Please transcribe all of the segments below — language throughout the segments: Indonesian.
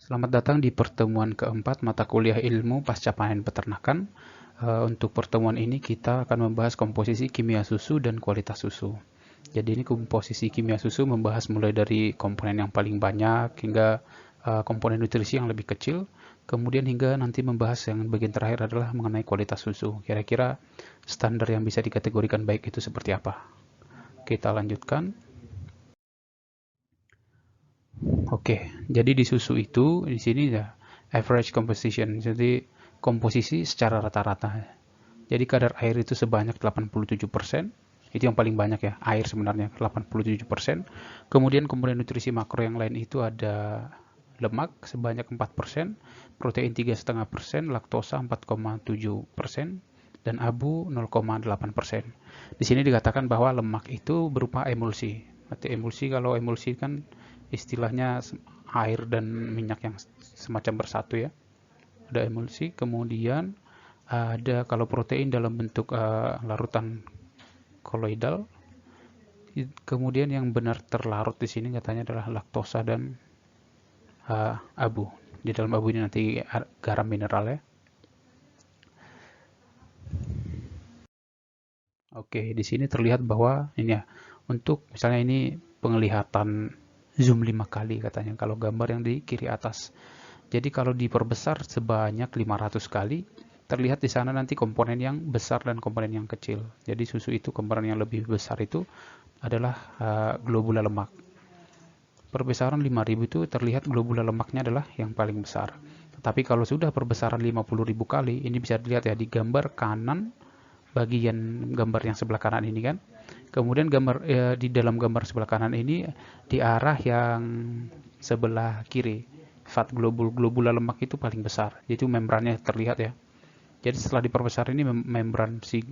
Selamat datang di pertemuan keempat mata kuliah ilmu pasca panen peternakan. Untuk pertemuan ini kita akan membahas komposisi kimia susu dan kualitas susu. Jadi ini komposisi kimia susu membahas mulai dari komponen yang paling banyak hingga komponen nutrisi yang lebih kecil. Kemudian hingga nanti membahas yang bagian terakhir adalah mengenai kualitas susu. Kira-kira standar yang bisa dikategorikan baik itu seperti apa? Kita lanjutkan. Oke, jadi di susu itu di sini ya average composition, jadi komposisi secara rata-rata. Jadi kadar air itu sebanyak 87%, itu yang paling banyak ya, air sebenarnya 87%. Kemudian komponen nutrisi makro yang lain itu ada lemak sebanyak 4%, protein 3,5%, laktosa 4,7%, dan abu 0,8%. Di sini dikatakan bahwa lemak itu berupa emulsi. Arti emulsi, kalau emulsi kan istilahnya air dan minyak yang semacam bersatu ya. Ada emulsi, kemudian ada kalau protein dalam bentuk larutan koloidal. Kemudian yang benar terlarut di sini katanya adalah laktosa dan abu. Di dalam abu ini nanti garam mineral ya. Oke, di sini terlihat bahwa ini ya, untuk misalnya ini penglihatan zoom 5 kali katanya kalau gambar yang di kiri atas. Jadi kalau diperbesar sebanyak 500 kali, terlihat di sana nanti komponen yang besar dan komponen yang kecil. Jadi susu itu komponen yang lebih besar itu adalah globula lemak. Perbesaran 5000 itu terlihat globula lemaknya adalah yang paling besar. Tetapi kalau sudah perbesaran 50.000 kali, ini bisa dilihat ya di gambar kanan, bagian gambar yang sebelah kanan ini kan. Kemudian di dalam gambar sebelah kanan ini di arah yang sebelah kiri, fat globula lemak itu paling besar. Jadi membrannya terlihat ya. Jadi setelah diperbesar ini membran si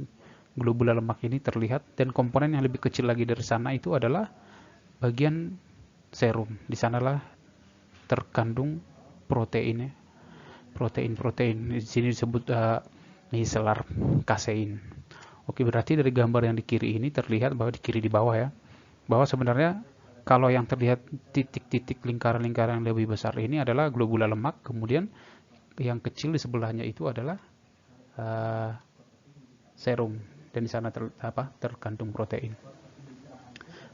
globula lemak ini terlihat, dan komponen yang lebih kecil lagi dari sana itu adalah bagian serum. Di sanalah terkandung proteinnya, protein-protein. Di sini disebut micellar casein. Oke, berarti dari gambar yang di kiri ini terlihat bahwa di kiri di bawah ya, bahwa sebenarnya kalau yang terlihat titik-titik lingkaran-lingkaran yang lebih besar ini adalah globula lemak, kemudian yang kecil di sebelahnya itu adalah uh, serum, dan di sana terkandung protein.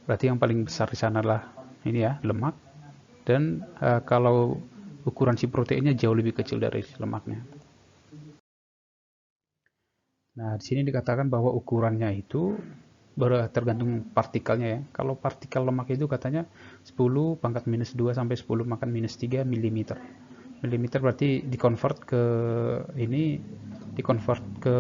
Berarti yang paling besar di sana adalah ini ya, lemak, dan kalau ukuran si proteinnya jauh lebih kecil dari lemaknya. Nah, di sini dikatakan bahwa ukurannya itu tergantung partikelnya ya. Kalau partikel lemak itu katanya 10 pangkat minus 2 sampai 10 pangkat minus 3 mm. Milimeter berarti dikonvert ke ini, dikonvert ke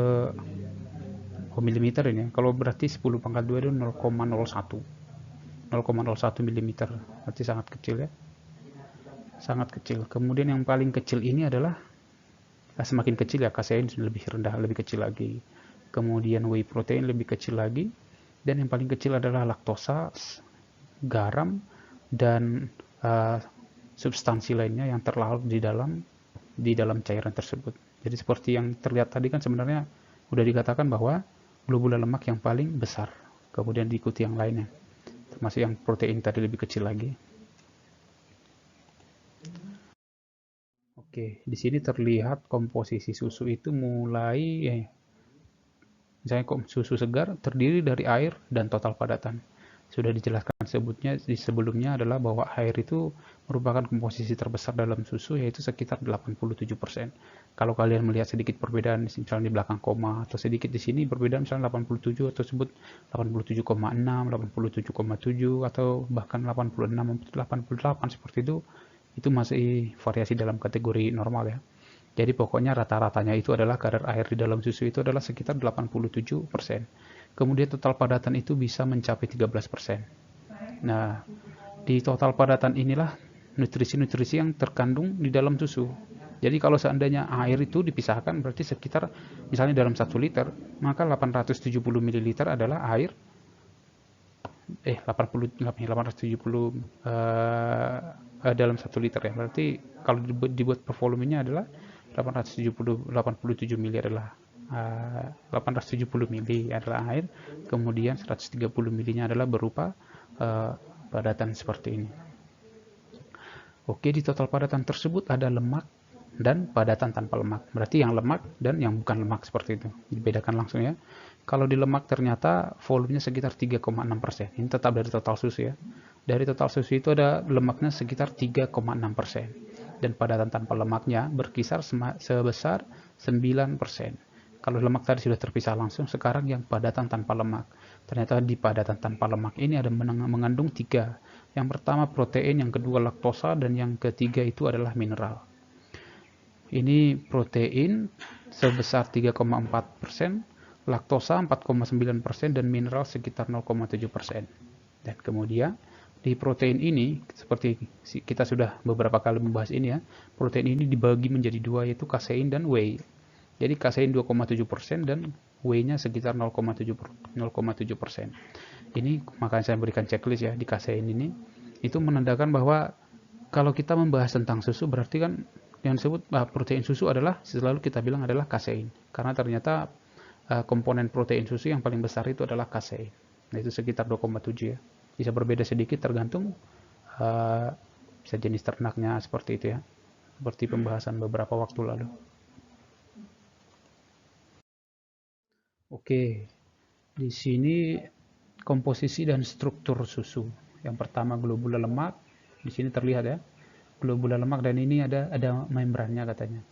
milimeter ini. Kalau berarti 10 pangkat 2 itu 0,01. 0,01 mm. Berarti sangat kecil ya. Sangat kecil. Kemudian yang paling kecil ini adalah semakin kecil ya, kasein lebih rendah, lebih kecil lagi. Kemudian whey protein lebih kecil lagi, dan yang paling kecil adalah laktosa, garam, dan substansi lainnya yang terlarut di dalam cairan tersebut. Jadi seperti yang terlihat tadi kan sebenarnya sudah dikatakan bahwa globula lemak yang paling besar, kemudian diikuti yang lainnya, termasuk yang protein tadi lebih kecil lagi. Oke, di sini terlihat komposisi susu itu mulai misalnya susu segar terdiri dari air dan total padatan. Sudah dijelaskan sebutnya di sebelumnya adalah bahwa air itu merupakan komposisi terbesar dalam susu, yaitu sekitar 87%. Kalau kalian melihat sedikit perbedaan misalnya di belakang koma atau sedikit di sini berbeda, misalnya 87 atau sebut 87,6, 87,7 atau bahkan 86, 88 seperti itu masih variasi dalam kategori normal ya. Jadi pokoknya rata-ratanya itu adalah kadar air di dalam susu itu adalah sekitar 87%. Kemudian total padatan itu bisa mencapai 13%. Nah, di total padatan inilah nutrisi-nutrisi yang terkandung di dalam susu. Jadi kalau seandainya air itu dipisahkan berarti sekitar misalnya dalam 1 liter, maka 870 ml adalah air 870 dalam 1 liter ya. Berarti kalau dibuat per volumenya adalah 87 mili adalah 870 mili adalah air, kemudian 130 milinya adalah berupa padatan seperti ini. Oke, di total padatan tersebut ada lemak dan padatan tanpa lemak. Berarti yang lemak dan yang bukan lemak seperti itu. Dibedakan langsung ya. Kalau di lemak ternyata volumenya sekitar 3,6%. Ini tetap dari total susu ya. Dari total susu itu ada lemaknya sekitar 3,6%. Dan padatan tanpa lemaknya berkisar sebesar 9%. Kalau lemak tadi sudah terpisah langsung, sekarang yang padatan tanpa lemak. Ternyata di padatan tanpa lemak ini ada mengandung 3. Yang pertama protein, yang kedua laktosa, dan yang ketiga itu adalah mineral. Ini protein sebesar 3,4%, laktosa 4,9%, dan mineral sekitar 0,7%. Dan kemudian di protein ini, seperti kita sudah beberapa kali membahas ini ya, protein ini dibagi menjadi dua, yaitu kasein dan whey. Jadi kasein 2,7% dan whey-nya sekitar 0,7%. Ini makanya saya berikan checklist ya di kasein ini. Itu menandakan bahwa kalau kita membahas tentang susu, berarti kan yang disebut protein susu adalah selalu kita bilang adalah kasein. Karena ternyata komponen protein susu yang paling besar itu adalah kasein. Nah, itu sekitar 2,7 ya. Bisa berbeda sedikit tergantung bisa jenis ternaknya seperti itu ya. Seperti pembahasan beberapa waktu lalu. Oke, di sini komposisi dan struktur susu. Yang pertama globula lemak, di sini terlihat ya, globula lemak, dan ini ada membrannya katanya.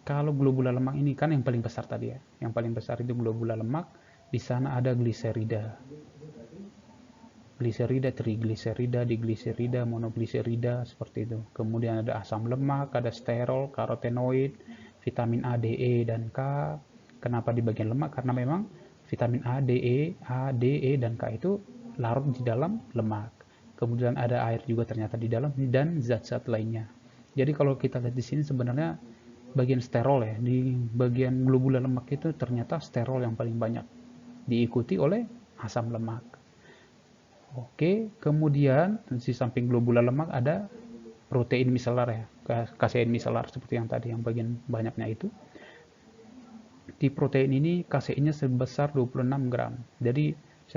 Kalau globula lemak ini kan yang paling besar tadi ya, yang paling besar itu globula lemak. Di sana ada gliserida, trigliserida, digliserida, monogliserida seperti itu. Kemudian ada asam lemak, ada sterol, karotenoid, vitamin A, D, E, dan K. Kenapa di bagian lemak? Karena memang vitamin A, D, E, dan K itu larut di dalam lemak. Kemudian ada air juga ternyata di dalam, dan zat-zat lainnya. Jadi kalau kita lihat di sini sebenarnya bagian sterol ya, di bagian globula lemak itu ternyata sterol yang paling banyak, diikuti oleh asam lemak. Oke, kemudian di samping globula lemak ada protein miselar ya, kasein miselar seperti yang tadi, yang bagian banyaknya itu. Di protein ini kaseinnya sebesar 26 gram. Jadi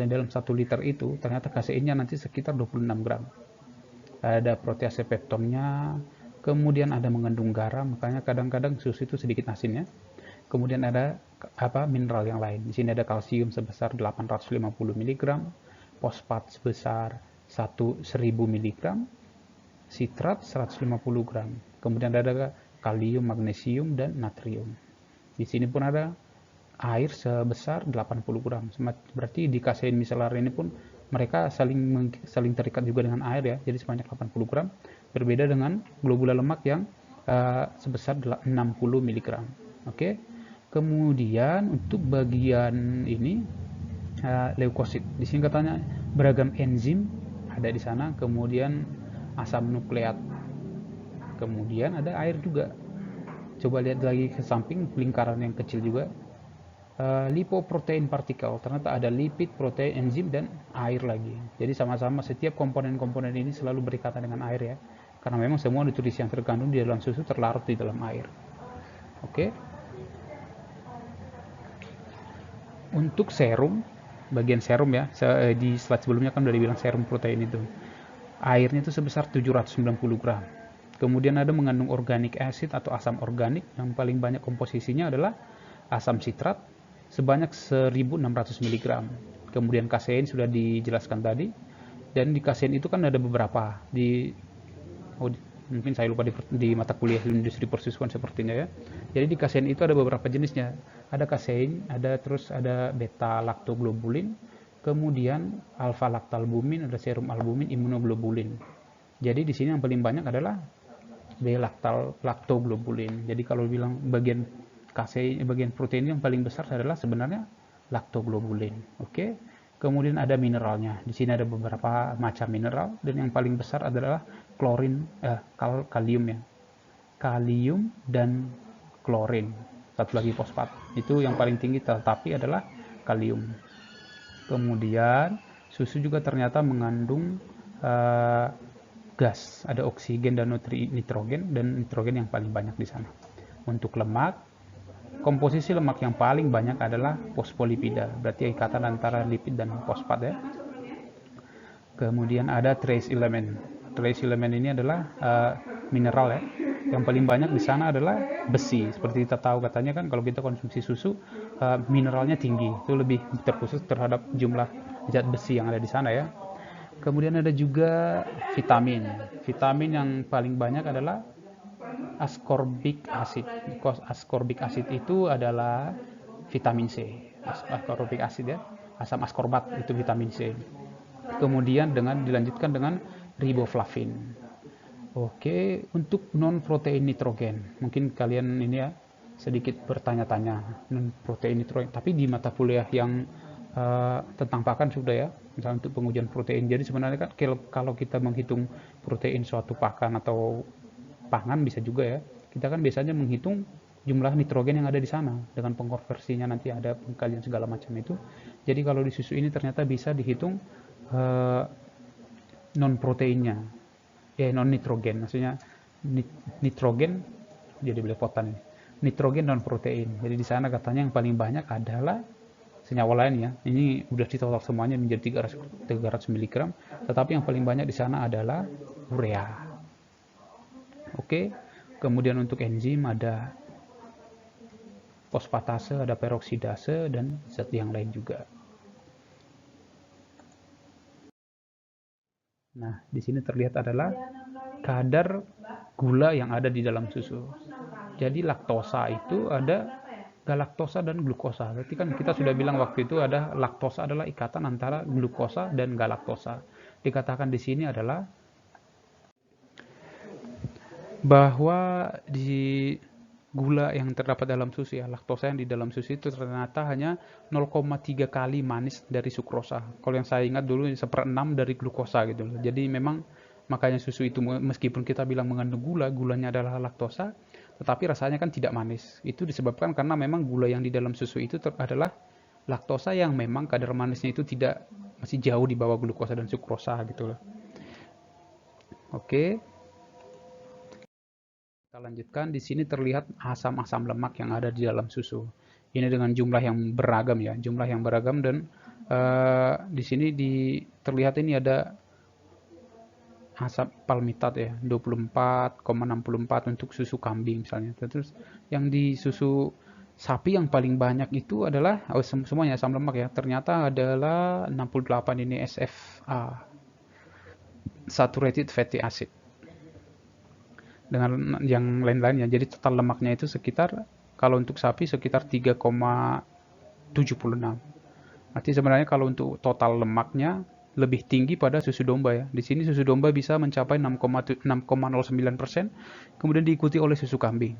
dalam 1 liter itu ternyata kaseinnya nanti sekitar 26 gram. Ada protease peptonnya, kemudian ada mengandung garam, makanya kadang-kadang susu itu sedikit asin ya. Kemudian ada mineral yang lain. Di sini ada kalsium sebesar 850 mg, fosfat sebesar 1000 mg, sitrat 150 gram. Kemudian ada kalium, magnesium, dan natrium. Di sini pun ada air sebesar 80 gram. Berarti di kasein miselar ini pun mereka saling terikat juga dengan air ya. Jadi sebanyak 80 gram. Berbeda dengan globula lemak yang sebesar 60 mg. Oke. Kemudian untuk bagian ini leukosit. Di sini katanya beragam enzim ada di sana. Kemudian asam nukleat. Kemudian ada air juga. Coba lihat lagi ke samping lingkaran yang kecil juga, lipoprotein partikel. Ternyata ada lipid, protein, enzim, dan air lagi. Jadi sama-sama setiap komponen-komponen ini selalu berikatan dengan air ya, karena memang semua nutrisi yang terkandung di dalam susu terlarut di dalam air. Oke. Untuk serum, bagian serum ya, di slide sebelumnya kan udah dibilang serum protein itu, airnya itu sebesar 790 gram. Kemudian ada mengandung organic acid atau asam organik, yang paling banyak komposisinya adalah asam sitrat sebanyak 1600 mg. Kemudian kasein sudah dijelaskan tadi, dan di kasein itu kan ada beberapa mungkin saya lupa di mata kuliah industri persusuan sepertinya ya. Jadi di kasein itu ada beberapa jenisnya. Ada kasein, ada beta lactoglobulin, kemudian alfa lactalbumin, ada serum albumin, immunoglobulin. Jadi di sini yang paling banyak adalah lactoglobulin. Jadi kalau bilang bagian kasein, bagian protein yang paling besar adalah sebenarnya lactoglobulin. Oke. Kemudian ada mineralnya. Di sini ada beberapa macam mineral, dan yang paling besar adalah kalium ya. Kalium dan klorin. Satu lagi fosfat. Itu yang paling tinggi tetapi adalah kalium. Kemudian susu juga ternyata mengandung gas, ada oksigen dan nitrogen, dan nitrogen yang paling banyak di sana. Untuk lemak, komposisi lemak yang paling banyak adalah fosfolipida, berarti ikatan antara lipid dan fosfat ya. Kemudian ada trace element. trace element ini adalah mineral ya. Yang paling banyak di sana adalah besi. Seperti kita tahu katanya kan kalau kita konsumsi susu mineralnya tinggi, itu lebih terkhusus terhadap jumlah zat besi yang ada di sana ya. Kemudian ada juga vitamin. Vitamin yang paling banyak adalah ascorbic acid. Ascorbic acid itu adalah vitamin C. Ascorbic acid ya, asam askorbat itu vitamin C. Kemudian dilanjutkan dengan riboflavin. Oke, untuk non protein nitrogen, mungkin kalian ini ya sedikit bertanya-tanya non protein nitrogen, tapi di mata kuliah yang tentang pakan sudah ya, misalnya untuk pengujian protein. Jadi sebenarnya kan kalau kita menghitung protein suatu pakan atau pangan bisa juga ya, kita kan biasanya menghitung jumlah nitrogen yang ada di sana dengan pengkonversinya nanti ada pengkalian segala macam itu. Jadi kalau di susu ini ternyata bisa dihitung non proteinnya, non nitrogen, maksudnya nitrogen jadi belepotan ini. Nitrogen non protein. Jadi di sana katanya yang paling banyak adalah senyawa lain ya. Ini udah ditotal semuanya menjadi 300 mg, tetapi yang paling banyak di sana adalah urea. Oke. Kemudian untuk enzim ada fosfatase, ada peroksidase dan zat yang lain juga. Nah, di sini terlihat adalah kadar gula yang ada di dalam susu. Jadi laktosa itu ada galaktosa dan glukosa. Berarti kan kita sudah bilang waktu itu ada laktosa adalah ikatan antara glukosa dan galaktosa. Dikatakan di sini adalah bahwa di gula yang terdapat dalam susu ya, laktosa yang di dalam susu itu ternyata hanya 0,3 kali manis dari sukrosa. Kalau yang saya ingat dulu 1/6 dari glukosa gitu loh. Jadi memang makanya susu itu meskipun kita bilang mengandung gulanya adalah laktosa, tetapi rasanya kan tidak manis. Itu disebabkan karena memang gula yang di dalam susu itu adalah laktosa yang memang kadar manisnya itu masih jauh di bawah glukosa dan sukrosa gitu loh. Oke. Kita lanjutkan, di sini terlihat asam-asam lemak yang ada di dalam susu. Ini dengan jumlah yang beragam ya, jumlah yang beragam dan di sini terlihat ini ada asam palmitat ya, 24,64 untuk susu kambing misalnya. Terus yang di susu sapi yang paling banyak itu adalah semuanya asam lemak ya. Ternyata adalah 68 ini SFA, saturated fatty acid. Dengan yang lain-lainnya. Jadi total lemaknya itu sekitar kalau untuk sapi sekitar 3,76. Artinya sebenarnya kalau untuk total lemaknya lebih tinggi pada susu domba ya. Di sini susu domba bisa mencapai 6,09%, kemudian diikuti oleh susu kambing.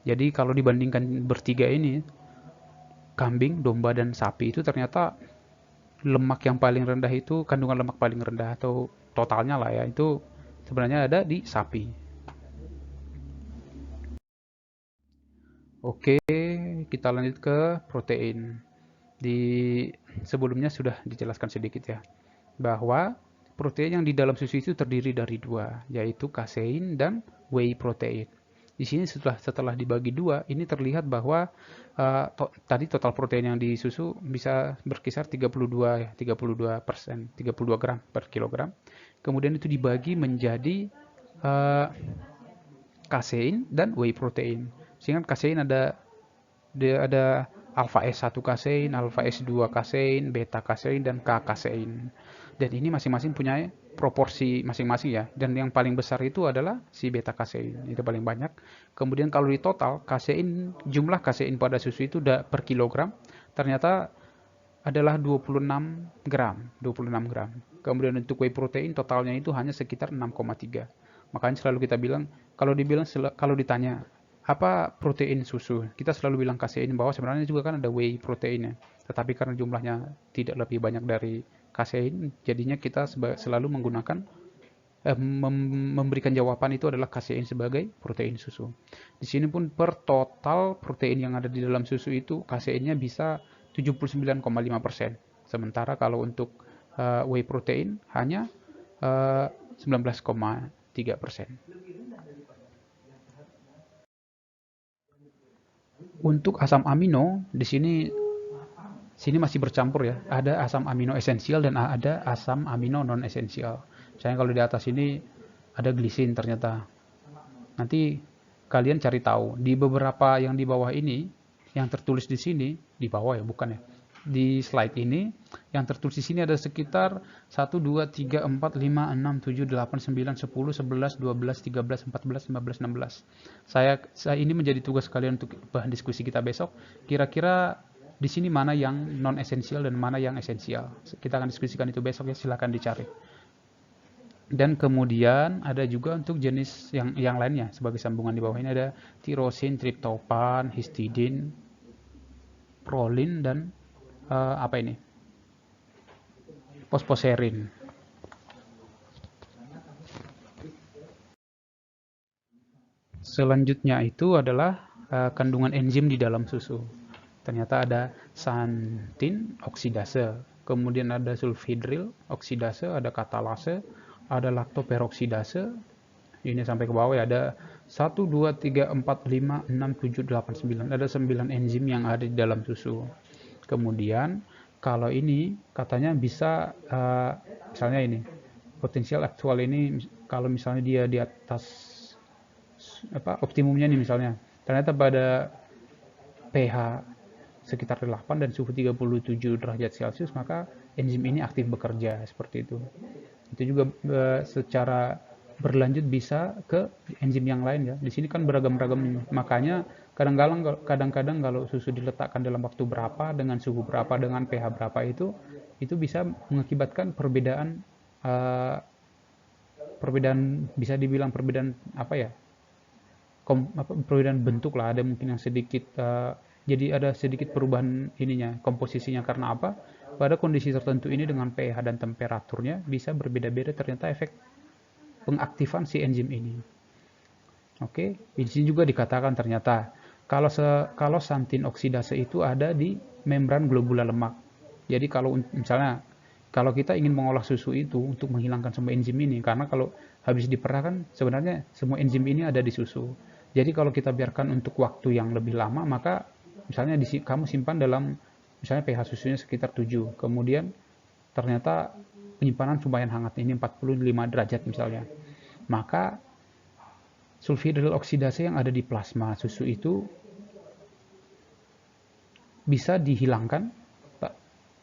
Jadi kalau dibandingkan bertiga ini, kambing, domba dan sapi itu ternyata lemak yang paling rendah itu kandungan lemak paling rendah atau totalnya lah ya, itu sebenarnya ada di sapi. Oke, kita lanjut ke protein. Sebelumnya sudah dijelaskan sedikit ya, bahwa protein yang di dalam susu itu terdiri dari dua, yaitu kasein dan whey protein. Di sini setelah dibagi dua, ini terlihat bahwa tadi total protein yang di susu bisa berkisar 32 gram per kilogram. Kemudian itu dibagi menjadi kasein dan whey protein. Sehingga kasein ada alpha S1 kasein, alpha S2 kasein, beta kasein dan K kasein. Dan ini masing-masing punya proporsi masing-masing ya. Dan yang paling besar itu adalah si beta kasein, itu paling banyak. Kemudian kalau di total jumlah kasein pada susu itu per kilogram ternyata adalah 26 gram. Kemudian untuk whey protein totalnya itu hanya sekitar 6,3. Makanya selalu kita bilang kalau ditanya apa protein susu, kita selalu bilang kasein, bahwa sebenarnya juga kan ada whey proteinnya, tetapi karena jumlahnya tidak lebih banyak dari kasein, jadinya kita selalu menggunakan memberikan jawaban itu adalah kasein sebagai protein susu. Di sini pun per total protein yang ada di dalam susu itu kaseinnya bisa 79,5%, sementara kalau untuk whey protein hanya 19,3%. Untuk asam amino di sini masih bercampur ya. Ada asam amino esensial dan ada asam amino non esensial. Misalnya kalau di atas ini ada glisin ternyata. Nanti kalian cari tahu di beberapa yang di bawah ini, yang tertulis di sini, di bawah ya, bukan ya. Di slide ini yang tertulis di sini ada sekitar 1 2 3 4 5 6 7 8 9 10 11 12 13 14 15 16. Saya ini menjadi tugas kalian untuk bahan diskusi kita besok. Kira-kira di sini mana yang non esensial dan mana yang esensial. Kita akan diskusikan itu besok ya, silakan dicari. Dan kemudian ada juga untuk jenis yang lainnya sebagai sambungan di bawah ini ada tirosin, triptofan, histidin, prolin dan apa ini? Fosfoserin. Selanjutnya itu adalah kandungan enzim di dalam susu. Ternyata ada xanthin oksidase, kemudian ada sulfhydryl oksidase, ada katalase, ada laktoperoksidase. Ini sampai ke bawah ya, ada 1 2 3 4 5 6 7 8 9. Ada 9 enzim yang ada di dalam susu. Kemudian kalau ini katanya bisa misalnya ini potensial aktual ini kalau misalnya dia di atas optimumnya nih misalnya, ternyata pada pH sekitar 8 dan suhu 37 derajat Celcius, maka enzim ini aktif bekerja seperti itu. Itu juga secara berlanjut bisa ke enzim yang lain ya. Di sini kan beragam-ragam, makanya kadang-kadang kalau susu diletakkan dalam waktu berapa, dengan suhu berapa, dengan pH berapa itu bisa mengakibatkan perbedaan bisa dibilang perbedaan apa ya? Perbedaan bentuk lah, ada mungkin yang sedikit jadi ada sedikit perubahan ininya, komposisinya. Karena apa? Pada kondisi tertentu ini dengan pH dan temperaturnya bisa berbeda-beda ternyata efek pengaktifan si enzim ini. Oke, di sini juga dikatakan ternyata kalau xanthin oksidase itu ada di membran globula lemak. Jadi kalau misalnya kalau kita ingin mengolah susu itu untuk menghilangkan semua enzim ini, karena kalau habis diperah kan sebenarnya semua enzim ini ada di susu. Jadi kalau kita biarkan untuk waktu yang lebih lama, maka misalnya kamu simpan dalam misalnya pH susunya sekitar 7, kemudian ternyata penyimpanan lumayan hangat, ini 45 derajat misalnya, maka sulfhydryl oksidase yang ada di plasma susu itu bisa dihilangkan,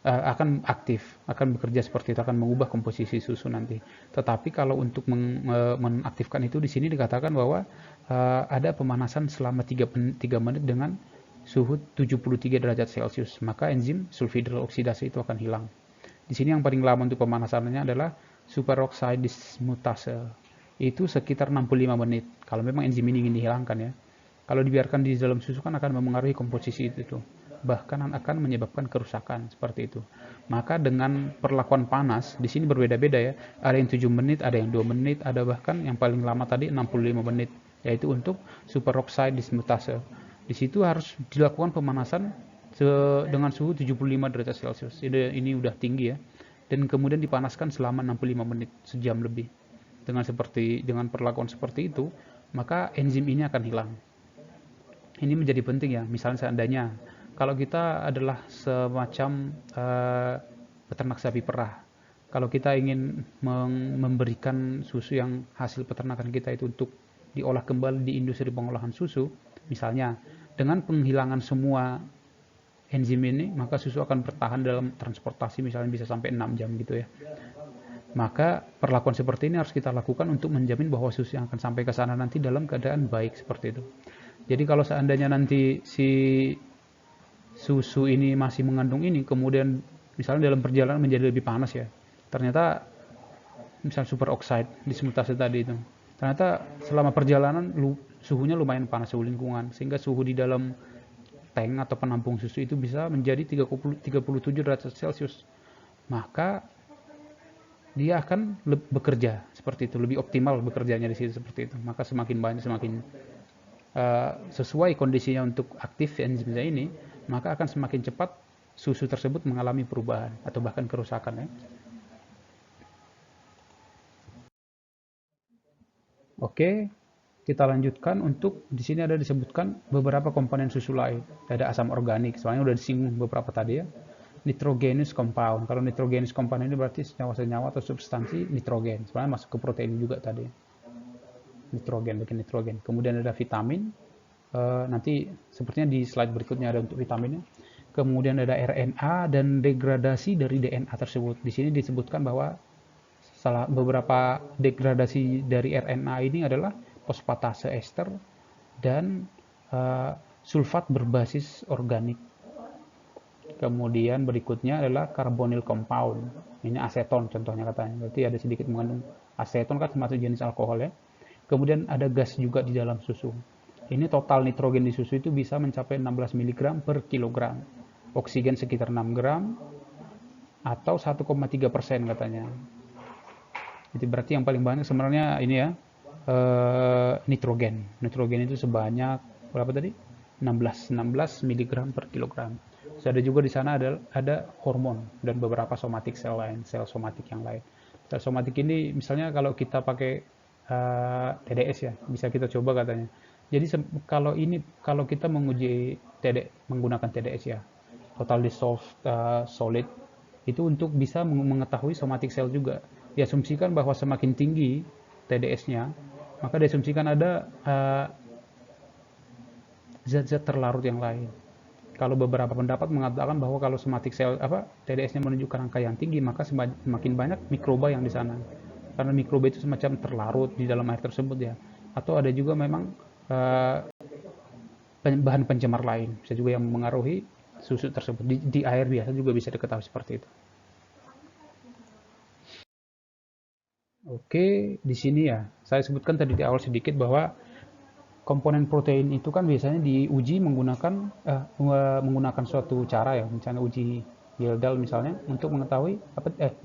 akan aktif, akan bekerja seperti itu, akan mengubah komposisi susu nanti. Tetapi kalau untuk mengaktifkan itu di sini dikatakan bahwa ada pemanasan selama 3 menit dengan suhu 73 derajat Celcius, maka enzim sulfhydryl oksidase itu akan hilang. Di sini yang paling lama untuk pemanasannya adalah superoxide dismutase. Itu sekitar 65 menit. Kalau memang enzim ini ingin dihilangkan ya. Kalau dibiarkan di dalam susu kan akan mempengaruhi komposisi itu. Bahkan akan menyebabkan kerusakan seperti itu. Maka dengan perlakuan panas di sini berbeda-beda ya. Ada yang 7 menit, ada yang 2 menit, ada bahkan yang paling lama tadi 65 menit, yaitu untuk superoxide dismutase. Di situ harus dilakukan pemanasan dengan suhu 75 derajat Celcius. Ini udah tinggi ya. Dan kemudian dipanaskan selama 65 menit, sejam lebih. Dengan perlakuan seperti itu, maka enzim ini akan hilang. Ini menjadi penting ya. Misalnya seandainya kalau kita adalah semacam peternak sapi perah, kalau kita ingin memberikan susu yang hasil peternakan kita itu untuk diolah kembali di industri pengolahan susu, misalnya dengan penghilangan semua enzim ini, maka susu akan bertahan dalam transportasi misalnya bisa sampai 6 jam gitu ya. Maka perlakuan seperti ini harus kita lakukan untuk menjamin bahwa susu yang akan sampai ke sana nanti dalam keadaan baik seperti itu. Jadi kalau seandainya nanti si susu ini masih mengandung ini, kemudian misalnya dalam perjalanan menjadi lebih panas ya, ternyata misalnya superoxide dismutase tadi itu, ternyata selama perjalanan suhunya lumayan panas, suhu lingkungan, sehingga suhu di dalam tank atau penampung susu itu bisa menjadi 37 derajat Celcius. Maka dia akan bekerja seperti itu, lebih optimal bekerjanya di situ seperti itu. Maka semakin banyak, semakin sesuai kondisinya untuk aktif enzimnya ini, maka akan semakin cepat susu tersebut mengalami perubahan atau bahkan kerusakan ya. Oke, kita lanjutkan. Untuk di sini ada disebutkan beberapa komponen susu lain. Ada asam organik, soalnya udah disinggung beberapa tadi ya. Nitrogenous compound. Kalau nitrogenous compound ini berarti senyawa-senyawa atau substansi nitrogen. Sebenarnya masuk ke protein juga tadi. nitrogen, bagian nitrogen. Kemudian ada vitamin, nanti sepertinya di slide berikutnya ada untuk vitaminnya. Kemudian ada RNA dan degradasi dari DNA tersebut. Di sini disebutkan bahwa beberapa degradasi dari RNA ini adalah fosfatase ester dan sulfat berbasis organik. Kemudian berikutnya adalah carbonyl compound. Ini aseton contohnya katanya. Berarti ada sedikit mengandung aseton, kan termasuk jenis alkohol ya. Kemudian ada gas juga di dalam susu. Ini total nitrogen di susu itu bisa mencapai 16 mg per kilogram. Oksigen sekitar 6 gram atau 1,3% katanya. Jadi berarti yang paling banyak sebenarnya ini ya, nitrogen. Nitrogen itu sebanyak berapa tadi? 16 mg per kilogram. Terus ada juga di sana ada hormon dan beberapa somatik sel lain, sel somatik yang lain. Sel somatik ini misalnya kalau kita pakai TDS ya, bisa kita coba katanya. Jadi kalau kita menguji menggunakan TDS ya, total dissolved solid, itu untuk bisa mengetahui somatic cell juga. Diasumsikan bahwa semakin tinggi TDS-nya, maka diasumsikan ada zat-zat terlarut yang lain. Kalau beberapa pendapat mengatakan bahwa kalau somatic cell TDS-nya menunjukkan angka yang tinggi, maka semakin banyak mikroba yang di sana. Karena mikroba itu semacam terlarut di dalam air tersebut ya. Atau ada juga memang bahan pencemar lain, bisa juga yang mengaruhi susu tersebut. Di air biasa juga bisa diketahui seperti itu. Oke, di sini ya, saya sebutkan tadi di awal sedikit bahwa komponen protein itu kan biasanya diuji menggunakan suatu cara ya, misalnya uji Gildal misalnya untuk mengetahui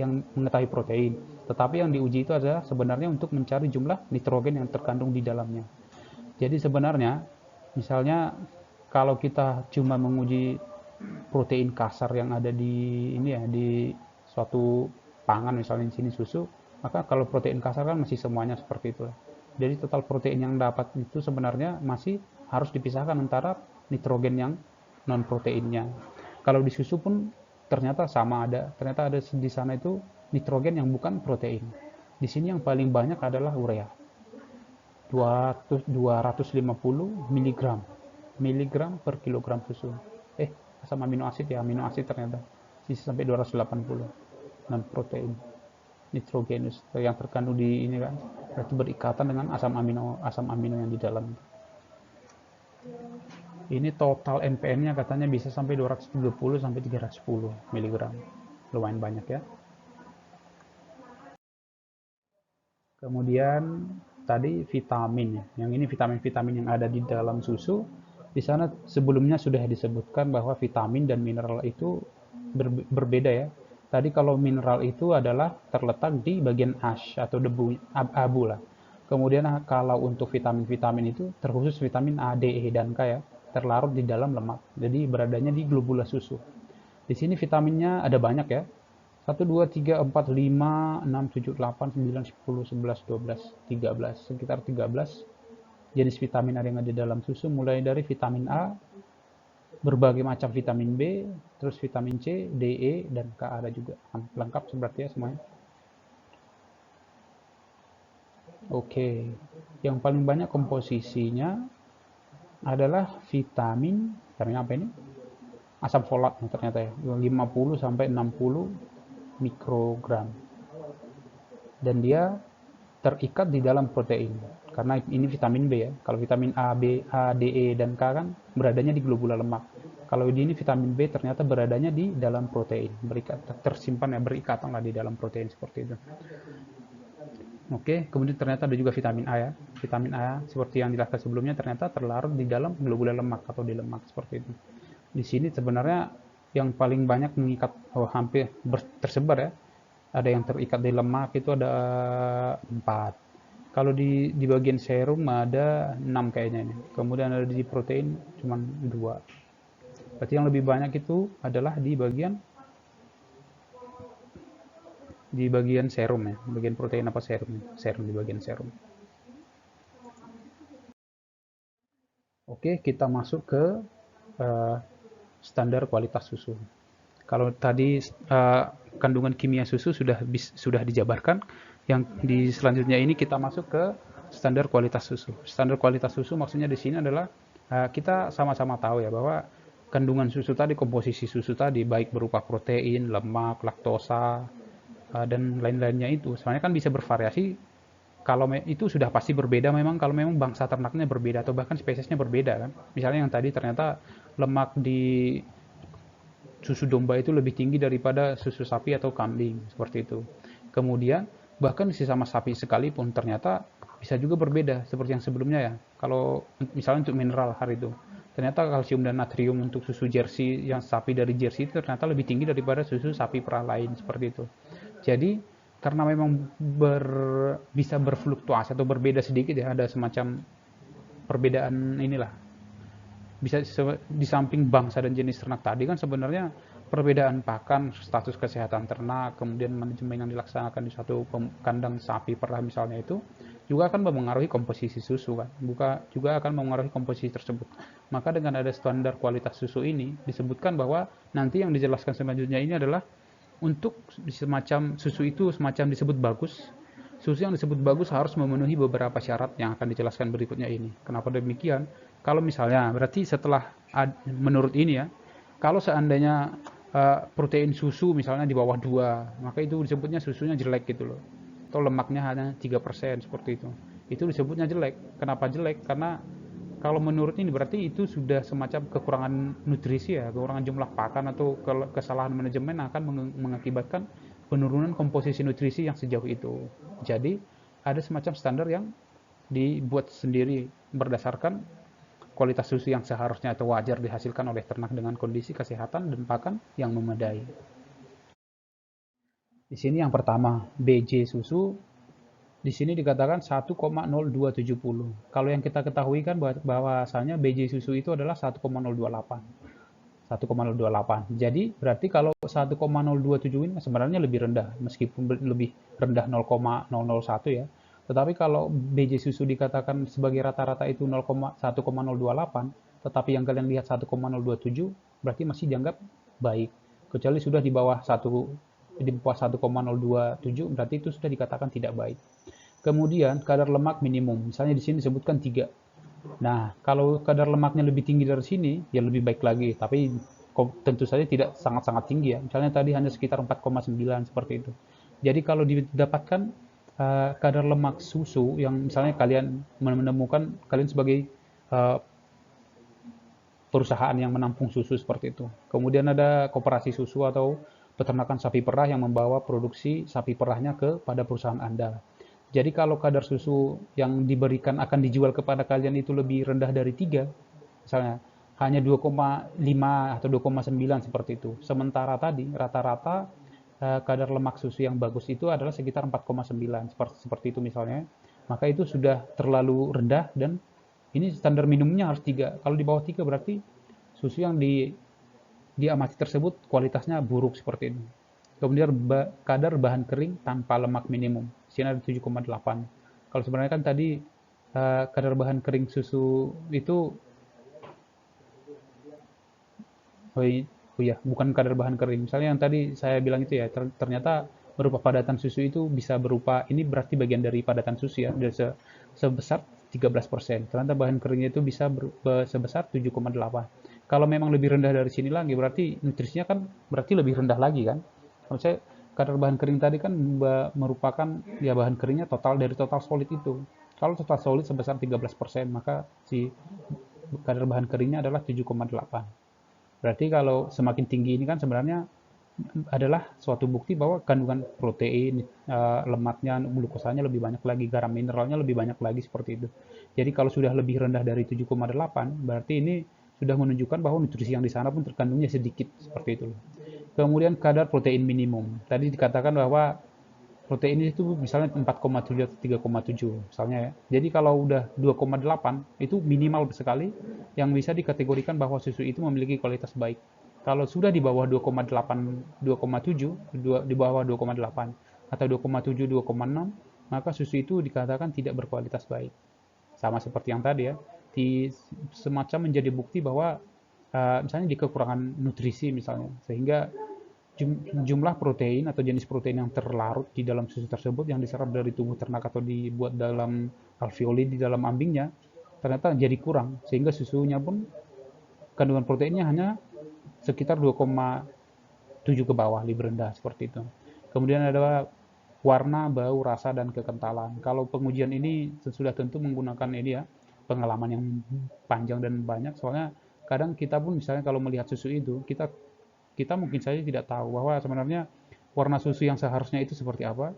yang mengetahui protein. Tetapi yang diuji itu adalah sebenarnya untuk mencari jumlah nitrogen yang terkandung di dalamnya. Jadi sebenarnya misalnya kalau kita cuma menguji protein kasar yang ada di ini ya, di suatu pangan misalnya di sini susu, maka kalau protein kasar kan masih semuanya seperti itu. Jadi total protein yang dapat itu sebenarnya masih harus dipisahkan antara nitrogen yang non proteinnya. Kalau di susu pun ternyata sama ternyata ada di sana itu nitrogen yang bukan protein. Di sini yang paling banyak adalah urea. 250 mg per kilogram susu. Asam amino asid ternyata bisa sampai 280 non protein nitrogenus yang terkandung di ini kan, berarti berikatan dengan asam amino yang di dalam. Ini total NPN-nya katanya bisa sampai 270 sampai 310 mg. Lumayan banyak ya. Kemudian tadi vitamin ya. Yang ini vitamin-vitamin yang ada di dalam susu. Di sana sebelumnya sudah disebutkan bahwa vitamin dan mineral itu berbeda ya. Tadi kalau mineral itu adalah terletak di bagian ash atau debu abu lah. Kemudian kalau untuk vitamin-vitamin itu terkhusus vitamin A, D, E, dan K ya, terlarut di dalam lemak. Jadi beradanya di globula susu. Di sini vitaminnya ada banyak ya. 1, 2, 3, 4, 5, 6, 7, 8, 9, 10, 11, 12, 13. Sekitar 13 jenis vitamin ada yang ada di dalam susu, mulai dari vitamin A, berbagai macam vitamin B, terus vitamin C, D, E, dan K ada juga. Lengkap seperti ya semuanya. Oke, yang paling banyak komposisinya adalah vitamin apa ini? Asam folat ternyata ya, 50 sampai 60 mikrogram. Dan dia terikat di dalam protein. Karena ini vitamin B ya. Kalau vitamin A, B, A, D, E, dan K kan beradanya di globula lemak. Kalau ini vitamin B ternyata beradanya di dalam protein, tersimpan ya, berikatan lah di dalam protein seperti itu. Oke, kemudian ternyata ada juga vitamin A ya. Vitamin A seperti yang dijelaskan sebelumnya ternyata terlarut di dalam globula lemak atau di lemak seperti itu. Di sini sebenarnya yang paling banyak mengikat hampir tersebar ya. Ada yang terikat di lemak itu ada 4. Kalau di bagian serum ada 6 kayaknya ini. Kemudian ada di protein cuma 2. Berarti yang lebih banyak itu adalah di bagian serum ya. Bagian protein apa serum? Serum di bagian serum. Oke, kita masuk ke standar kualitas susu. Kalau tadi kandungan kimia susu sudah dijabarkan, yang di selanjutnya ini kita masuk ke standar kualitas susu. Standar kualitas susu maksudnya di sini adalah kita sama-sama tahu ya bahwa kandungan susu tadi, komposisi susu tadi, baik berupa protein, lemak, laktosa, dan lain-lainnya itu sebenarnya kan bisa bervariasi. Kalau itu sudah pasti berbeda memang kalau memang bangsa ternaknya berbeda atau bahkan spesiesnya berbeda kan. Misalnya yang tadi ternyata lemak di susu domba itu lebih tinggi daripada susu sapi atau kambing, seperti itu. Kemudian bahkan sesama sapi sekalipun ternyata bisa juga berbeda seperti yang sebelumnya ya. Kalau misalnya untuk mineral hari itu, ternyata kalsium dan natrium untuk susu jersey yang sapi dari jersey itu ternyata lebih tinggi daripada susu sapi perah lain, seperti itu. Jadi karena memang bisa berfluktuasi atau berbeda sedikit ya, ada semacam perbedaan inilah. Bisa di samping bangsa dan jenis ternak tadi kan sebenarnya perbedaan pakan, status kesehatan ternak, kemudian manajemen yang dilaksanakan di suatu kandang sapi perah misalnya itu juga akan mempengaruhi komposisi susu kan, juga akan mempengaruhi komposisi tersebut. Maka dengan ada standar kualitas susu ini disebutkan bahwa nanti yang dijelaskan selanjutnya ini adalah untuk semacam susu itu semacam disebut bagus. Susu yang disebut bagus harus memenuhi beberapa syarat yang akan dijelaskan berikutnya ini. Kenapa demikian? Kalau misalnya, berarti setelah menurut ini ya, kalau seandainya protein susu misalnya di bawah 2, maka itu disebutnya susunya jelek gitu loh. Atau lemaknya hanya 3% seperti itu. Itu disebutnya jelek. Kenapa jelek? Karena kalau menurut ini berarti itu sudah semacam kekurangan nutrisi ya, kekurangan jumlah pakan atau kesalahan manajemen akan mengakibatkan penurunan komposisi nutrisi yang sejauh itu. Jadi ada semacam standar yang dibuat sendiri berdasarkan kualitas susu yang seharusnya atau wajar dihasilkan oleh ternak dengan kondisi kesehatan dan pakan yang memadai. Di sini yang pertama, BJ susu di sini dikatakan 1,0270. Kalau yang kita ketahui kan bahwasanya BJ susu itu adalah 1,028. 1,028. Jadi berarti kalau 1,027 ini sebenarnya lebih rendah, meskipun lebih rendah 0,001 ya. Tetapi kalau BJ susu dikatakan sebagai rata-rata itu 1,028, tetapi yang kalian lihat 1,027, berarti masih dianggap baik. Kecuali sudah di bawah 1,027, berarti itu sudah dikatakan tidak baik. Kemudian kadar lemak minimum, misalnya di sini disebutkan 3. Nah, kalau kadar lemaknya lebih tinggi dari sini, ya lebih baik lagi. Tapi tentu saja tidak sangat-sangat tinggi ya. Misalnya tadi hanya sekitar 4,9 seperti itu. Jadi kalau didapatkan kadar lemak susu yang misalnya kalian menemukan kalian sebagai perusahaan yang menampung susu seperti itu. Kemudian ada koperasi susu atau peternakan sapi perah yang membawa produksi sapi perahnya kepada perusahaan Anda. Jadi kalau kadar susu yang diberikan akan dijual kepada kalian itu lebih rendah dari 3, misalnya hanya 2,5 atau 2,9 seperti itu. Sementara tadi rata-rata kadar lemak susu yang bagus itu adalah sekitar 4,9 seperti itu misalnya. Maka itu sudah terlalu rendah dan ini standar minimumnya harus 3. Kalau di bawah 3 berarti susu yang diamati tersebut kualitasnya buruk seperti ini. Kemudian kadar bahan kering tanpa lemak minimum. Di sini ada 7,8. Kalau sebenarnya kan tadi kadar bahan kering susu itu oh ya, bukan kadar bahan kering. Misalnya yang tadi saya bilang itu ya, ternyata berupa padatan susu itu bisa berupa, ini berarti bagian dari padatan susu ya, sebesar 13%. Ternyata bahan keringnya itu bisa sebesar 7,8. Kalau memang lebih rendah dari sini lagi, berarti nutrisinya kan berarti lebih rendah lagi kan. Maksudnya kadar bahan kering tadi kan merupakan ya bahan keringnya total dari total solid itu. Kalau total solid sebesar 13%, maka si kadar bahan keringnya adalah 7,8. Berarti kalau semakin tinggi ini kan sebenarnya adalah suatu bukti bahwa kandungan protein, lemaknya, glukosanya lebih banyak lagi, garam mineralnya lebih banyak lagi seperti itu. Jadi kalau sudah lebih rendah dari 7,8, berarti ini sudah menunjukkan bahwa nutrisi yang di sana pun terkandungnya sedikit seperti itu. Kemudian kadar protein minimum. Tadi dikatakan bahwa protein itu misalnya 4,7 atau 3,7 misalnya ya. Jadi kalau udah 2,8 itu minimal sekali yang bisa dikategorikan bahwa susu itu memiliki kualitas baik. Kalau sudah di bawah 2,8, 2,7, di bawah 2,8 atau 2,7, 2,6, maka susu itu dikatakan tidak berkualitas baik. Sama seperti yang tadi ya, semacam menjadi bukti bahwa misalnya di kekurangan nutrisi misalnya, sehingga jumlah protein atau jenis protein yang terlarut di dalam susu tersebut yang diserap dari tubuh ternak atau dibuat dalam alveoli di dalam ambingnya ternyata jadi kurang, sehingga susunya pun kandungan proteinnya hanya sekitar 2,7 ke bawah, lebih rendah seperti itu. Kemudian ada warna, bau, rasa, dan kekentalan. Kalau pengujian ini sudah tentu menggunakan ini ya, pengalaman yang panjang dan banyak, soalnya kadang kita pun misalnya kalau melihat susu itu, kita mungkin saja tidak tahu bahwa sebenarnya warna susu yang seharusnya itu seperti apa,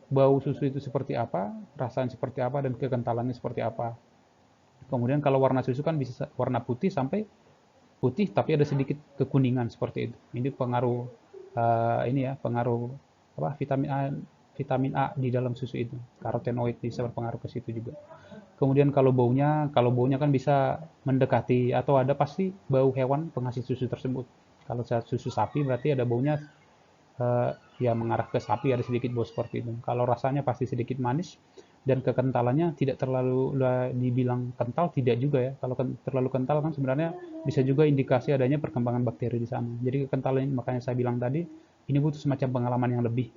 bau susu itu seperti apa, rasanya seperti apa, dan kekentalannya seperti apa. Kemudian kalau warna susu kan bisa warna putih sampai putih tapi ada sedikit kekuningan seperti itu. Ini pengaruh ini ya, pengaruh apa vitamin A di dalam susu itu. Karotenoid bisa berpengaruh ke situ juga. Kemudian kalau baunya kan bisa mendekati atau ada pasti bau hewan penghasil susu tersebut. Kalau susu sapi berarti ada baunya ya mengarah ke sapi, ada sedikit bau seperti itu. Kalau rasanya pasti sedikit manis dan kekentalannya tidak terlalu dibilang kental, tidak juga ya. Kalau terlalu kental kan sebenarnya bisa juga indikasi adanya perkembangan bakteri di sana. Jadi kekentalan makanya saya bilang tadi ini butuh semacam pengalaman yang lebih.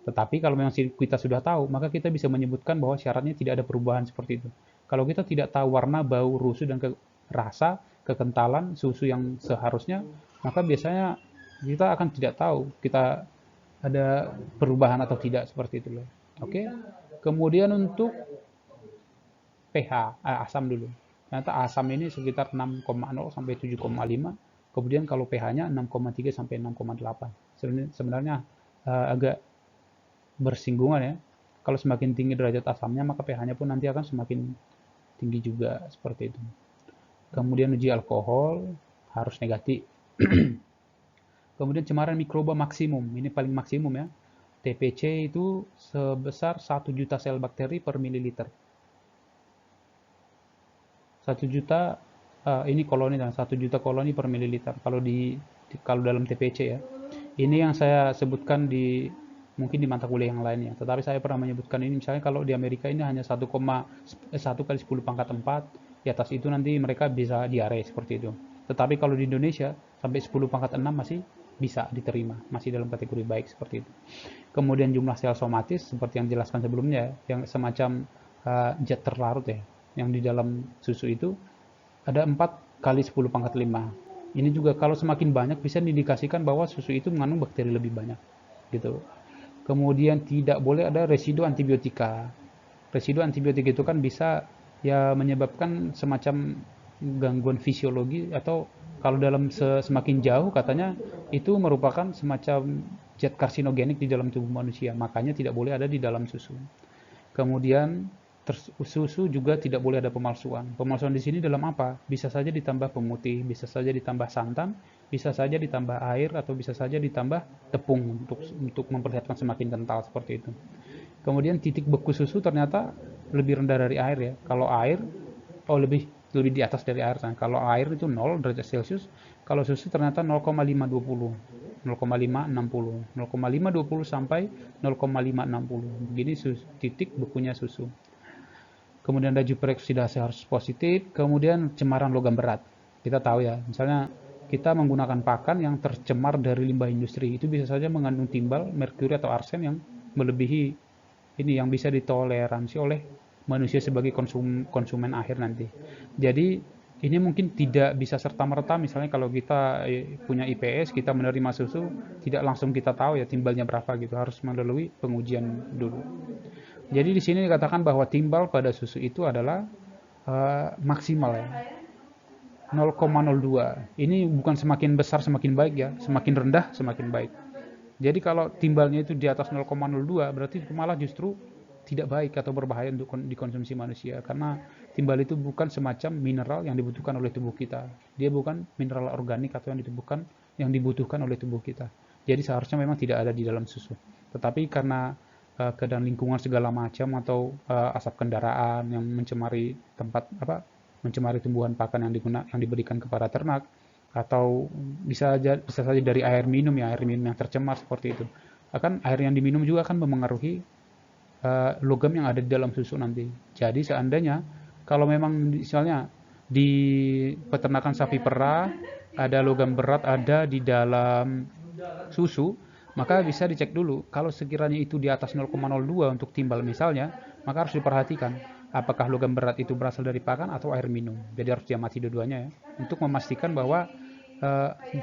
Tetapi kalau memang kita sudah tahu, maka kita bisa menyebutkan bahwa syaratnya tidak ada perubahan seperti itu. Kalau kita tidak tahu warna, bau, rusuh, dan rasa, kekentalan susu yang seharusnya, maka biasanya kita akan tidak tahu kita ada perubahan atau tidak seperti itu loh. Oke. Kemudian untuk pH, asam dulu. Ternyata asam ini sekitar 6,0 sampai 7,5. Kemudian kalau pH-nya 6,3 sampai 6,8. Sebenarnya agak bersinggungan ya. Kalau semakin tinggi derajat asamnya, maka pH-nya pun nanti akan semakin tinggi juga seperti itu. Kemudian uji alkohol harus negatif. Kemudian cemaran mikroba maksimum, ini paling maksimum ya. TPC itu sebesar 1 juta sel bakteri per mililiter. 1 juta ini koloni dan 1 juta koloni per mililiter kalau dalam TPC ya. Ini yang saya sebutkan mungkin di mata kuliah yang lainnya. Tetapi saya pernah menyebutkan ini misalnya kalau di Amerika ini hanya 1 kali 10 pangkat 4, di atas itu nanti mereka bisa diare seperti itu. Tetapi kalau di Indonesia sampai 10 pangkat 6 masih bisa diterima, masih dalam kategori baik seperti itu. Kemudian jumlah sel somatis seperti yang dijelaskan sebelumnya, yang semacam zat terlarut ya, yang di dalam susu itu ada 4 kali 10 pangkat 5. Ini juga kalau semakin banyak bisa diindikasikan bahwa susu itu mengandung bakteri lebih banyak gitu. Kemudian tidak boleh ada residu antibiotika. Residu antibiotika itu kan bisa ya menyebabkan semacam gangguan fisiologi, atau kalau dalam semakin jauh katanya itu merupakan semacam zat karsinogenik di dalam tubuh manusia. Makanya tidak boleh ada di dalam susu. Kemudian susu juga tidak boleh ada pemalsuan. Pemalsuan di sini dalam apa? Bisa saja ditambah pemutih, bisa saja ditambah santan, bisa saja ditambah air, atau bisa saja ditambah tepung untuk memperlihatkan semakin kental seperti itu. Kemudian titik beku susu ternyata lebih rendah dari air ya. Kalau air lebih di atas dari air. Nah, kalau air itu 0 derajat Celcius, kalau susu ternyata 0,520, 0,560, 0,520 sampai 0,560. Begini titik bekunya susu. Kemudian laju peroksidasi harus positif. Kemudian cemaran logam berat. Kita tahu ya, misalnya kita menggunakan pakan yang tercemar dari limbah industri, itu bisa saja mengandung timbal, merkuri atau arsen yang melebihi ini yang bisa ditoleransi oleh manusia sebagai konsumen akhir nanti. Jadi ini mungkin tidak bisa serta-merta, misalnya kalau kita punya IPS, kita menerima susu, tidak langsung kita tahu ya timbalnya berapa gitu, harus melalui pengujian dulu. Jadi di sini dikatakan bahwa timbal pada susu itu adalah maksimal ya, 0,02. Ini bukan semakin besar semakin baik ya, semakin rendah semakin baik. Jadi kalau timbalnya itu di atas 0,02 berarti malah justru tidak baik atau berbahaya untuk dikonsumsi manusia, karena timbal itu bukan semacam mineral yang dibutuhkan oleh tubuh kita. Dia bukan mineral organik atau yang dibutuhkan oleh tubuh kita. Jadi seharusnya memang tidak ada di dalam susu. Tetapi karena keadaan lingkungan segala macam atau asap kendaraan yang mencemari mencemari tumbuhan pakan yang diberikan kepada ternak, atau bisa saja dari air minum yang tercemar seperti itu. Air yang diminum juga akan memengaruhi logam yang ada di dalam susu nanti. Jadi seandainya kalau memang misalnya di peternakan sapi perah ada logam berat ada di dalam susu, maka bisa dicek dulu. Kalau sekiranya itu di atas 0,02 untuk timbal misalnya, maka harus diperhatikan apakah logam berat itu berasal dari pakan atau air minum. Jadi harus diamati dua-duanya ya, untuk memastikan bahwa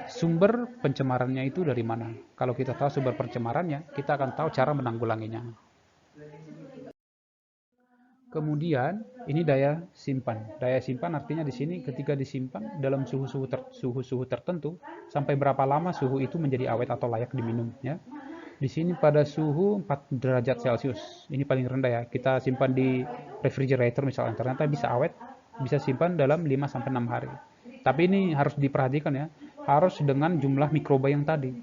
sumber pencemarannya itu dari mana. Kalau kita tahu sumber pencemarannya, kita akan tahu cara menanggulanginya. Kemudian ini daya simpan. Daya simpan artinya di sini ketika disimpan dalam suhu-suhu tertentu, sampai berapa lama suhu itu menjadi awet atau layak diminum ya. Di sini pada suhu 4 derajat Celcius. Ini paling rendah ya. Kita simpan di refrigerator misalnya, ternyata bisa awet, bisa simpan dalam 5 sampai 6 hari. Tapi ini harus diperhatikan ya, harus dengan jumlah mikroba yang tadi.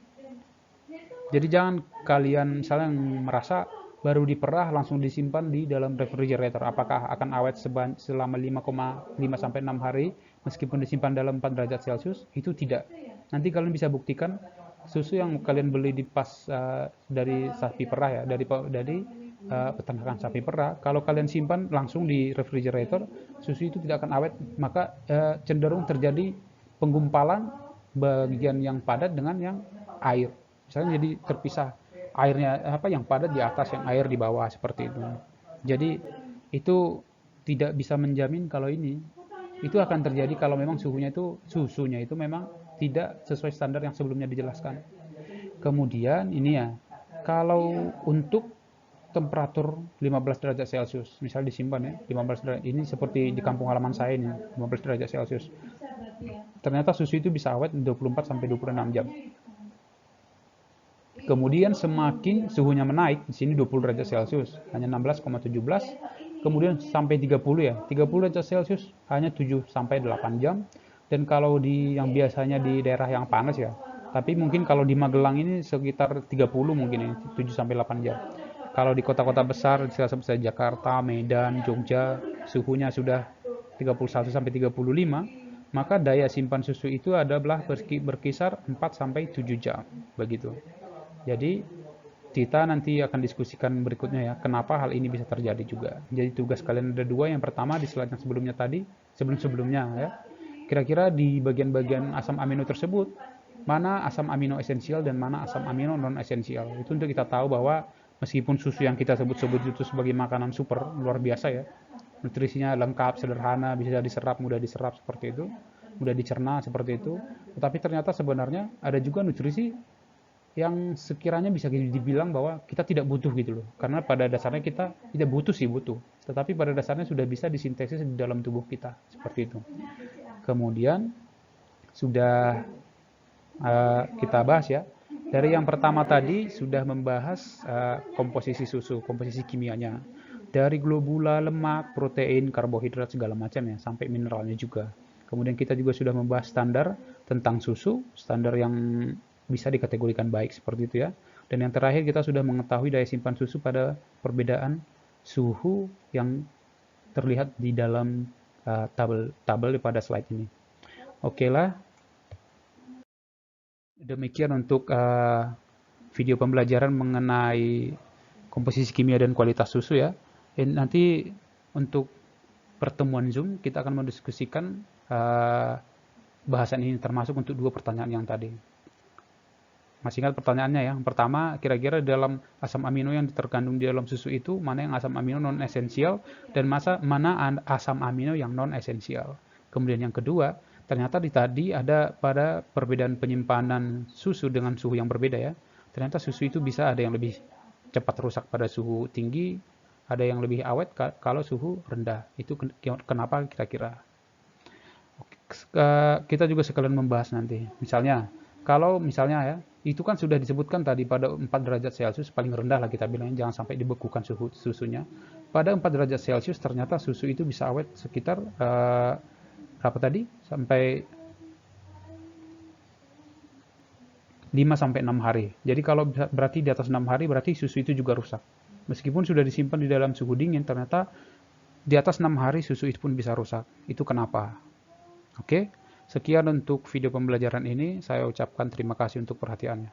Jadi jangan kalian misalnya merasa baru diperah langsung disimpan di dalam refrigerator. Apakah akan awet selama 5,5 sampai 6 hari meskipun disimpan dalam 4 derajat Celcius? Itu tidak. Nanti kalian bisa buktikan susu yang kalian beli di pas dari sapi perah ya, dari peternakan sapi perah. Kalau kalian simpan langsung di refrigerator, susu itu tidak akan awet, maka cenderung terjadi penggumpalan bagian yang padat dengan yang air. Misalnya jadi terpisah, airnya yang padat di atas, yang air di bawah, seperti itu. Jadi itu tidak bisa menjamin kalau ini itu akan terjadi kalau memang susunya itu memang tidak sesuai standar yang sebelumnya dijelaskan. Kemudian ini ya, kalau untuk temperatur 15 derajat Celcius, misal disimpan ya 15 derajat, ini seperti di kampung halaman saya ini 15 derajat Celcius. Ternyata susu itu bisa awet 24 sampai 26 jam. Kemudian semakin suhunya menaik, di sini 20 derajat Celcius, hanya 16,17. Kemudian sampai 30 ya. 30 derajat Celcius hanya 7 sampai 8 jam. Dan kalau yang biasanya di daerah yang panas ya. Tapi mungkin kalau di Magelang ini sekitar 30 mungkin ya, 7 sampai 8 jam. Kalau di kota-kota besar seperti Jakarta, Medan, Jogja, suhunya sudah 31 sampai 35, maka daya simpan susu itu adalah berkisar 4 sampai 7 jam, begitu. Jadi kita nanti akan diskusikan berikutnya ya, kenapa hal ini bisa terjadi juga. Jadi tugas kalian ada dua. Yang pertama di slide yang sebelumnya tadi, sebelumnya ya. Kira-kira di bagian-bagian asam amino tersebut, mana asam amino esensial dan mana asam amino non esensial. Itu untuk kita tahu bahwa meskipun susu yang kita sebut-sebut itu sebagai makanan super luar biasa ya, nutrisinya lengkap, sederhana, bisa diserap, mudah diserap seperti itu, mudah dicerna seperti itu. Tetapi ternyata sebenarnya ada juga nutrisi yang sekiranya bisa dibilang bahwa kita tidak butuh gitu loh. Karena pada dasarnya kita tidak butuh, tetapi pada dasarnya sudah bisa disintesis di dalam tubuh kita, seperti itu. Kemudian sudah kita bahas ya. Dari yang pertama tadi sudah membahas komposisi susu, komposisi kimianya. Dari globula, lemak, protein, karbohidrat segala macam ya, sampai mineralnya juga. Kemudian kita juga sudah membahas standar tentang susu, standar yang bisa dikategorikan baik seperti itu ya. Dan yang terakhir kita sudah mengetahui daya simpan susu pada perbedaan suhu yang terlihat di dalam tabel pada slide ini. Oke lah, demikian untuk video pembelajaran mengenai komposisi kimia dan kualitas susu ya. Dan nanti untuk pertemuan Zoom kita akan mendiskusikan bahasan ini, termasuk untuk 2 pertanyaan yang tadi. Masih ingat pertanyaannya ya? Yang pertama, kira-kira dalam asam amino yang terkandung di dalam susu itu, mana yang asam amino non esensial dan mana asam amino yang non esensial. Kemudian yang kedua, ternyata tadi ada pada perbedaan penyimpanan susu dengan suhu yang berbeda ya. Ternyata susu itu bisa ada yang lebih cepat rusak pada suhu tinggi, ada yang lebih awet kalau suhu rendah. Itu kenapa kira-kira? Kita juga sekalian membahas nanti. Kalau misalnya ya, itu kan sudah disebutkan tadi pada 4 derajat Celcius paling rendah lah kita bilang, jangan sampai dibekukan susunya. Pada 4 derajat Celcius ternyata susu itu bisa awet sekitar berapa tadi? Sampai 5 sampai 6 hari. Jadi kalau berarti di atas 6 hari berarti susu itu juga rusak. Meskipun sudah disimpan di dalam suhu dingin, ternyata di atas 6 hari susu itu pun bisa rusak. Itu kenapa? Oke. Sekian untuk video pembelajaran ini, saya ucapkan terima kasih untuk perhatiannya.